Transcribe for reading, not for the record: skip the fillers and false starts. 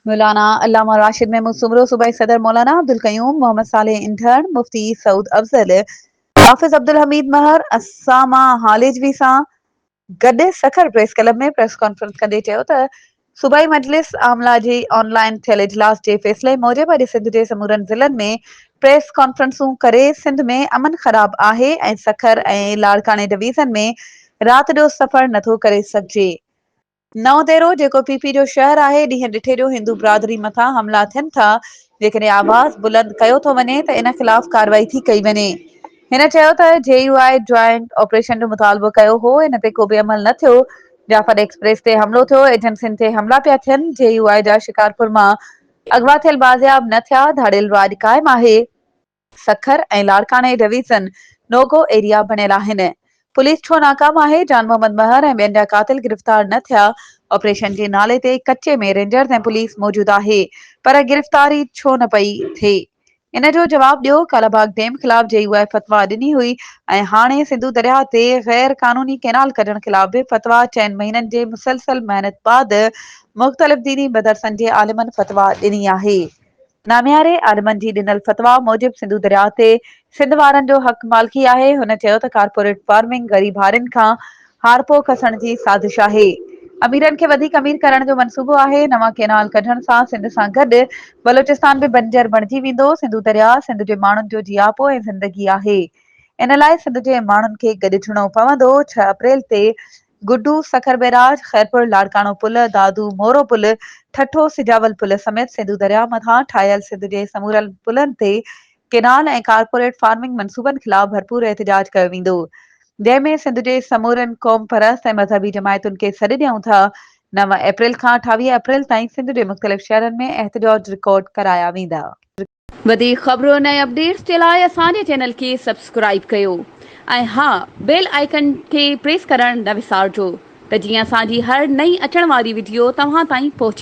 मौलाना अल्लामा राशिद महमूद सुमरो सूबाई सदर मौलाना अब्दुल कयूम मोहम्मद सालेह इंधर मुफ्ती सऊद अफजल हाफिज अब्दुल हमीद महर असामा हालिजवी सां गॾु सखर प्रेस क्लब में प्रेस कॉन्फ्रेंस कंदे चयो त सूबाई मजलिस आमला जी ऑनलाइन थियल इजलास जे फैसले मूजिबि अॼु सिंध जे समूरनि ज़िलनि में प्रेस कॉन्फ्रेंसूं करे सिंध में अमन ख़राब आहे ऐं सखर ऐं लाड़काने डिवीज़न में राति जो सफ़र नथो करे सघिजे। नओं देरो जेको पीपी जो शहर आहे ॾींहं ॾिठे जो हिंदू बिरादरी मथां हमला थियनि था जेकॾहिं आवाज़ बुलंद कयो थो वञे त इन ख़िलाफ़ कार्रवाई थी कई वञे। हिन चयो त जेयूआई ज्वाइंट ऑपरेशन जो मुतालबो कयो हो इन ते को बि अमल न थियो। जाफर एक्सप्रेस ते हमलो थियो एजेंसियुनि ते हमला पिया थियनि जेयूआई जा शिकारपुर मां अगवा थियल बाज़ियाब न थिया धाड़ियल राॼ क़ाइमु आहे। सखर ऐं लाड़काने डिवीज़न नोगो एरिया बणियल आहिनि। पुलिस छो नाकाम आहे जान मोहम्मद महर ऐं ॿियनि जा कातिल गिरफ़्तार न थिया। ऑपरेशन जे नाले ते कच्चे में रेंजर्स ऐं पुलिस मौजूद आहे पर गिरफ़्तारी छो न पई थिए। इन जो जवाब ॾियो। कालाबाग डैम ख़िलाफ़ जेयूआई फतवा ॾिनी हुई ऐं हाणे सिंधु दरिया ते गैर कानूनी कैनाल कढण ख़िलाफ़ बि फतवा 4 महीननि जे मुसलसल महिनत बाद मुख़्तलिफ़ दीनी मदरसनि जे आलिमनि फतवा ॾिनी आहे। नामियारे आलिमनि जी ॾिनल फतवा मूजिबि सिंधु दरिया ते सिंध वारनि जो हक़ मालिकी आहे। हुन चयो त कारपोरेट फार्मिंग ग़रीब हारियुनि खां हारपो खसण जी साज़िश आहे। अमीरनि खे वधीक अमीर करण जो मंसूबो आहे। नवां कैनाल कढण सां सिंध सां गॾु बलोचिस्तान बि बंजर बणिजी वेंदो। सिंधु दरिया सिंध जे माण्हुनि जो जियापो ऐं ज़िंदगी आहे। इन लाइ सिंध जे माण्हुनि खे गॾिजणो पवंदो। 6 अप्रैल ते गुड्डू सखर बैराज ख़ैरपुर लाड़कानो पुल दादू मोरो पुल ठठो सिजावल पुल समेत सिंधु दरिया मथां ठाहियल सिंध जे समूरल पुलनि ते केनाल ऐं कारपोरेट फार्मिंग मंसूबनि ख़िलाफ़ भरपूर एहतिजाज कयो वेंदो जंहिंमें सिंध जे समूरनि क़ौम परस्त ऐं मज़हबी जमायतुनि खे सॾु ॾियूं था। 9 अप्रैल खां 28 अप्रैल ताईं सिंध जे मुख़्तलिफ़ शहरनि में एहतिजाज रिकॉर्ड कराया वेंदा। वधीक ख़बरुनि ऐं अपडेट्स जे लाइ असांजे चैनल खे सब्सक्राइब कयो ऐं हा बेल आइकन खे प्रेस करणु न विसारिजो त जीअं असांजी हर नई अचण वारी वीडियो तव्हां ताईं पहुचे।